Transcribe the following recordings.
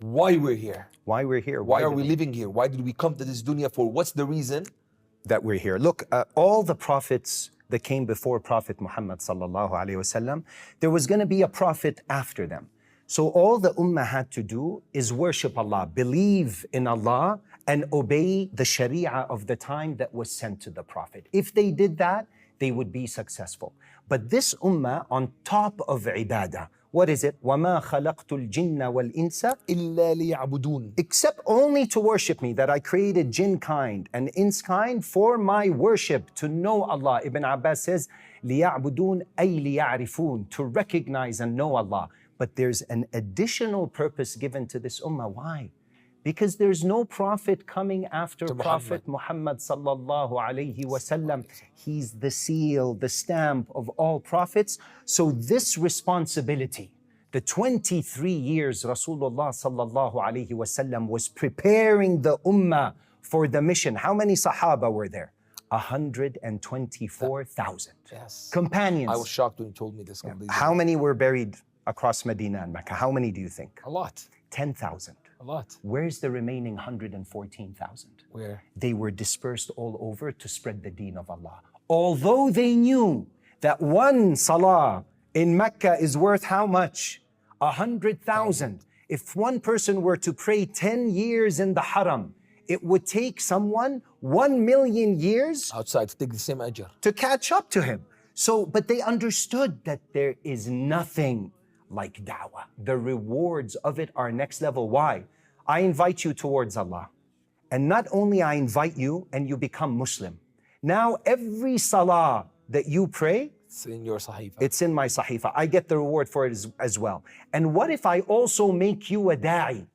why we're here. Why we're here. Why are we living here? Why did we come to this dunya for? What's the reason? That we're here. Look, all the prophets that came before Prophet Muhammad sallallahu alaihi wasallam, there was going to be a prophet after them. So all the ummah had to do is worship Allah, believe in Allah, and obey the sharia of the time that was sent to the prophet. If they did that, they would be successful. But this ummah, on top of ibadah, what is it? وَمَا خَلَقْتُ الْجِنَّ وَالْإِنسَ إِلَّا لِيَعْبُدُونَ. Except only to worship me, that I created jinn kind and ins kind for my worship, to know Allah. Ibn Abbas says, لِيَعْبُدُونَ أَيْ لِيَعْرِفُونَ, to recognize and know Allah. But there's an additional purpose given to this ummah. Why? Because there's no prophet coming after Prophet Muhammad sallallahu alayhi wasallam. He's the seal, the stamp of all prophets. So this responsibility, the 23 years Rasulullah sallallahu alayhi wasallam was preparing the ummah for the mission. How many Sahaba were there? 124,000. Yes. Companions. I was shocked when you told me this completely. How many were buried across Medina and Mecca? How many do you think? A lot. 10,000. A lot. Where's the remaining 114,000? Where? They were dispersed all over to spread the deen of Allah. Although they knew that one salah in Mecca is worth how much? 100,000. If one person were to pray 10 years in the haram, it would take someone 1 million years Outside to take the same ajr. to catch up to him. So, but they understood that there is nothing like da'wah. The rewards of it are next level. Why? I invite you towards Allah. And not only I invite you and you become Muslim. Now every salah that you pray, It's in your sahifa. it's in my sahifa. I get the reward for it as well. And what if I also make you a da'i?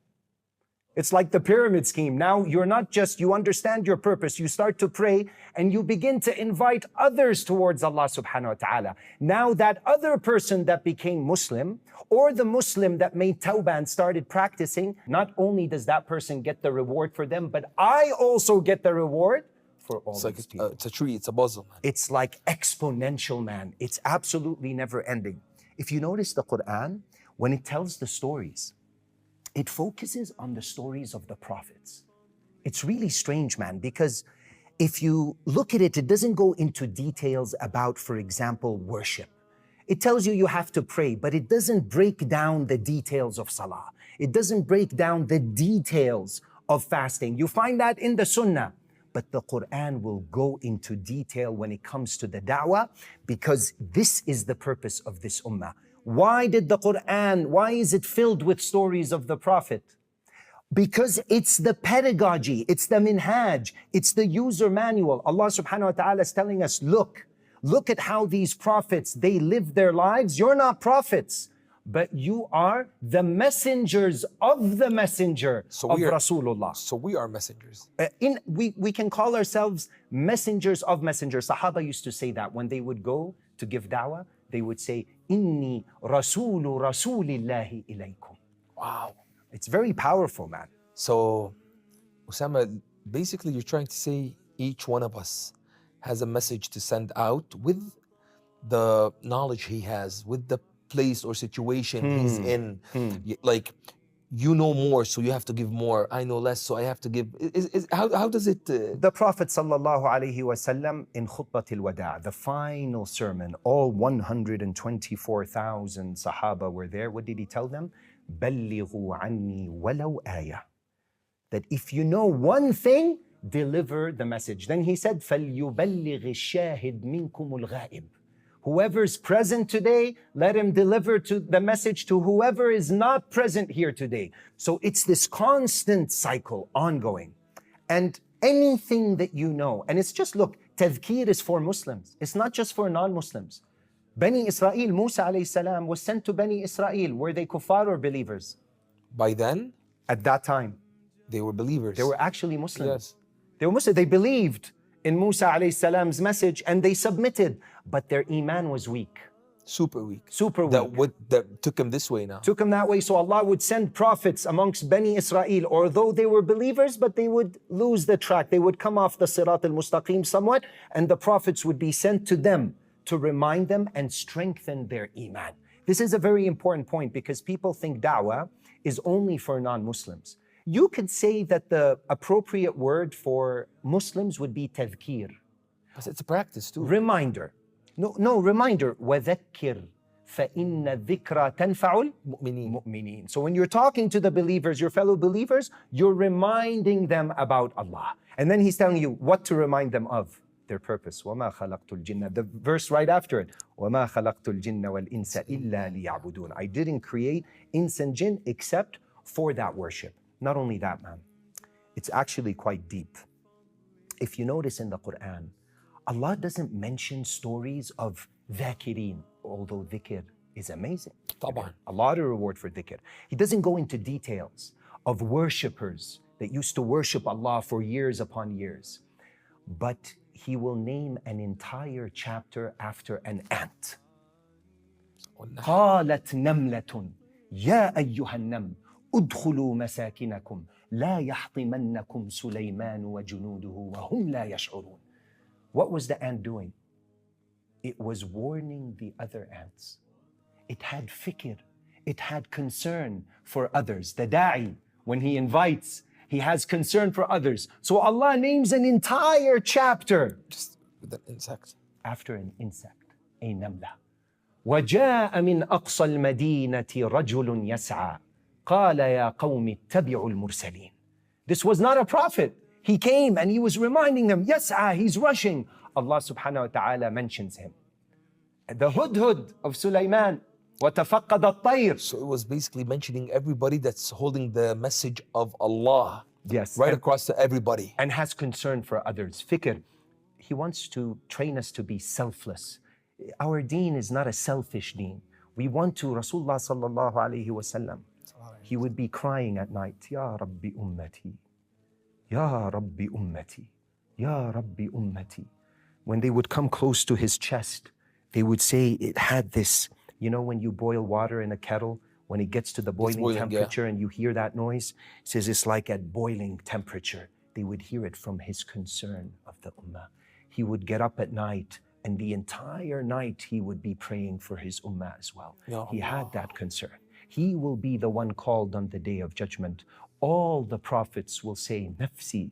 It's like the pyramid scheme. Now you're not just, you understand your purpose. You start to pray and you begin to invite others towards Allah subhanahu wa ta'ala. Now that other person that became Muslim, or the Muslim that made tawbah and started practicing, not only does that person get the reward for them, but I also get the reward for all these people. It's a tree, it's a puzzle, man. It's like exponential, man. It's absolutely never ending. If you notice the Quran, when it tells the stories, it focuses on the stories of the prophets. It's really strange, man, because if you look at it, it doesn't go into details about, for example, worship. It tells you you have to pray, but it doesn't break down the details of salah. It doesn't break down the details of fasting. You find that in the sunnah. But the Quran will go into detail when it comes to the da'wah, because this is the purpose of this ummah. Why did the Quran, why is it filled with stories of the Prophet? Because it's the pedagogy, it's the minhaj, it's the user manual. Allah subhanahu wa ta'ala is telling us, look at how these prophets, they live their lives. You're not prophets, but you are the messengers of the messenger of Rasulullah. So we are messengers. We can call ourselves messengers of messengers. Sahaba used to say that when they would go to give da'wah, they would say, Inni Rasulu Rasulillahi ilaykum. Wow. It's very powerful, man. So, Osama, basically you're trying to say each one of us has a message to send out with the knowledge he has, with the place or situation he's in. Like, you know more, so you have to give more. I know less, so I have to give. How does it? The Prophet sallallahu alaihi wasallam in Khutbat al-Wada', the final sermon, all 124,000 Sahaba were there. What did he tell them? بَلِّغُوا عَنِّي وَلَوْ آيَةً. That if you know one thing, deliver the message. Then he said, فَلْيُبَلِّغِ الشَّاهِدْ مِنْكُمُ الْغَائِبِ. Whoever's present today, let him deliver to the message to whoever is not present here today. So it's this constant cycle, ongoing. And anything that you know, and it's just, look, tadhkir is for Muslims. It's not just for non-Muslims. Bani Israel, Musa alayhi salam was sent to Bani Israel. Were they kuffar or believers? By then? At that time. They were believers. They were actually Muslims. Yes. They were Muslims. They believed in Musa alayhi salam's message and they submitted, but their iman was weak. Super weak. Super weak. That took him this way now. Took him that way. So Allah would send prophets amongst Bani Israel, although they were believers, but they would lose the track. They would come off the Sirat al-Mustaqim somewhat, and the prophets would be sent to them to remind them and strengthen their iman. This is a very important point because people think da'wah is only for non-Muslims. You could say that the appropriate word for Muslims would be tadhkir, But it's a practice too. reminder. No, reminder. وَذَكِّرْ فَإِنَّ الذِّكْرَ تَنْفَعُ Mu'mineen. الْمُؤْمِنِينَ. So when you're talking to the believers, your fellow believers, you're reminding them about Allah. And then he's telling you what to remind them of, their purpose. وَمَا خَلَقْتُ الْجِنَّ. The verse right after it. وَمَا خَلَقْتُ الْجِنَّ وَالْإِنسَ إِلَّا لِيَعْبُدُونَ. I didn't create ins and jinn except for that worship. Not only that, man. It's actually quite deep. If you notice in the Quran, Allah doesn't mention stories of dhakirin, although dhikr is amazing. طبعا. A lot of reward for dhikr. He doesn't go into details of worshippers that used to worship Allah for years upon years. But he will name an entire chapter after an ant. قالت نملة يا أيها النمل ادخلوا مساكنكم لا يحطمنكم سليمان وجنوده وهم لا يشعرون. What was the ant doing? It was warning the other ants. It had fikr. It had concern for others. The da'i, when he invites, he has concern for others. So Allah names an entire chapter Just with an insect. after an insect, a namla. وَجَاءَ مِنْ أَقْصَى الْمَدِينَةِ رَجُلٌ يَسْعَى قَالَ يَا قَوْمِ اتَّبِعُوا الْمُرْسَلِينَ. This was not a prophet. He came and he was reminding them, يَسْعَى, he's rushing. Allah subhanahu wa ta'ala mentions him. The hudhud of Sulaiman, وَتَفَقَّدَ الطَّيْرِ. So it was basically mentioning everybody that's holding the message of Allah. Yes. Right across to everybody. And has concern for others. Fikr. He wants to train us to be selfless. Our deen is not a selfish deen. We want to, Rasulullah sallallahu alayhi wa sallam, he would be crying at night, Ya Rabbi ummati, Ya Rabbi ummati, Ya Rabbi ummati. When they would come close to his chest, they would say it had this, you know, when you boil water in a kettle, when it gets to the boiling temperature and you hear that noise, it says it's like at boiling temperature. They would hear it from his concern of the ummah. He would get up at night and the entire night he would be praying for his ummah as well. He had that concern. He will be the one called on the day of judgment. All the prophets will say, Nafsi,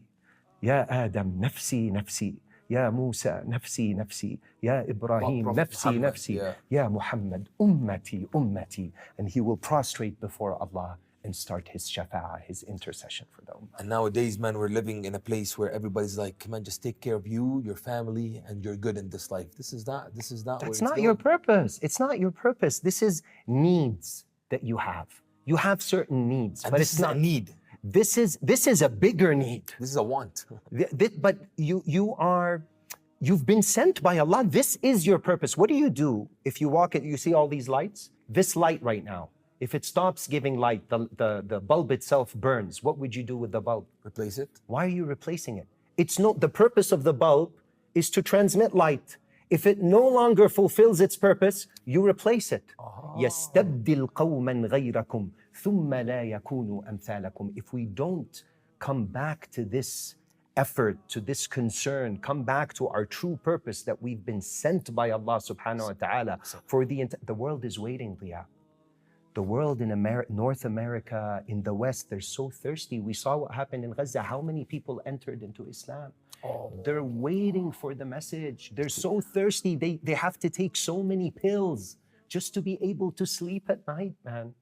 Ya Adam, Nafsi, Nafsi. Ya Musa, Nafsi, Nafsi. Ya Ibrahim, Nafsi, Nafsi. Ya Muhammad, Ummati, Ummati. And he will prostrate before Allah and start his shafa'ah, his intercession for the ummah. And nowadays, man, we're living in a place where everybody's like, man, just take care of you, your family, and you're good in this life. This is not That's not your purpose. It's not your purpose. This is needs that you have. You have certain needs, and but this it's is not a need. This is a bigger need. This is a want. But you've been sent by Allah. This is your purpose. What do you do if you walk it? You see all these lights? This light right now, if it stops giving light, the bulb itself burns. What would you do with the bulb? Replace it. Why are you replacing it? It's no, the purpose of the bulb is to transmit light. If it no longer fulfills its purpose, you replace it. يَسْتَبْدِلْ قَوْمًا غَيْرَكُمْ ثُمَّ لَا يَكُونُوا أَمْثَالَكُمْ. If we don't come back to this effort, to this concern, come back to our true purpose that we've been sent by Allah subhanahu wa ta'ala for the world is waiting, Diya. The world in North America, in the West, they're so thirsty. We saw what happened in Gaza. How many people entered into Islam? They're waiting for the message. They're so thirsty. They have to take so many pills just to be able to sleep at night, man.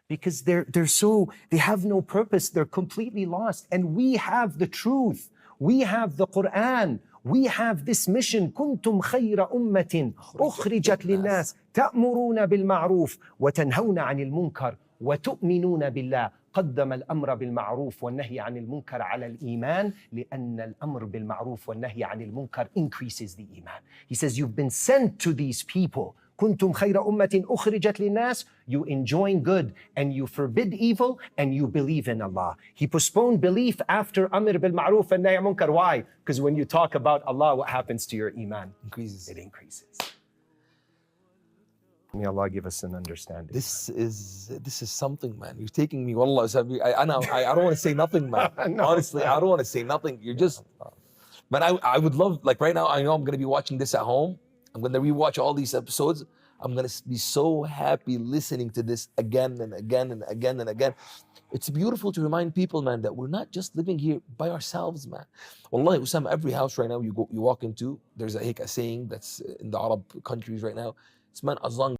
Because they have no purpose. They're completely lost. And we have the truth. We have the Quran. We have this mission. كنتم خير أمة أخرجت للناس تأمرون بالمعروف وتنهون عن المنكر وتؤمنون بالله. قدم الأمر بالمعروف والنهي عن المنكر على الإيمان لأن الأمر بالمعروف والنهي عن المنكر increases the iman. He says, you've been sent to these people. كنتم خير أمة أخرجت للناس. You enjoin good and you forbid evil and you believe in Allah. He postponed belief after Amr bil Ma'ruf and Nahy Munkar. Why? Because when you talk about Allah, what happens to your iman? Increases. It increases. May Allah give us an understanding. This is something, man. You're taking me, wallah. I don't want to say nothing, man. No. Honestly, I don't want to say nothing. You're just, man, I would love, like right now, I know I'm going to be watching this at home. I'm going to rewatch all these episodes. I'm gonna be so happy listening to this again and again and again and again. It's beautiful to remind people, man, that we're not just living here by ourselves, man. Wallahi, Usama, every house right now you walk into, there's a saying that's in the Arab countries right now. It's, man, as long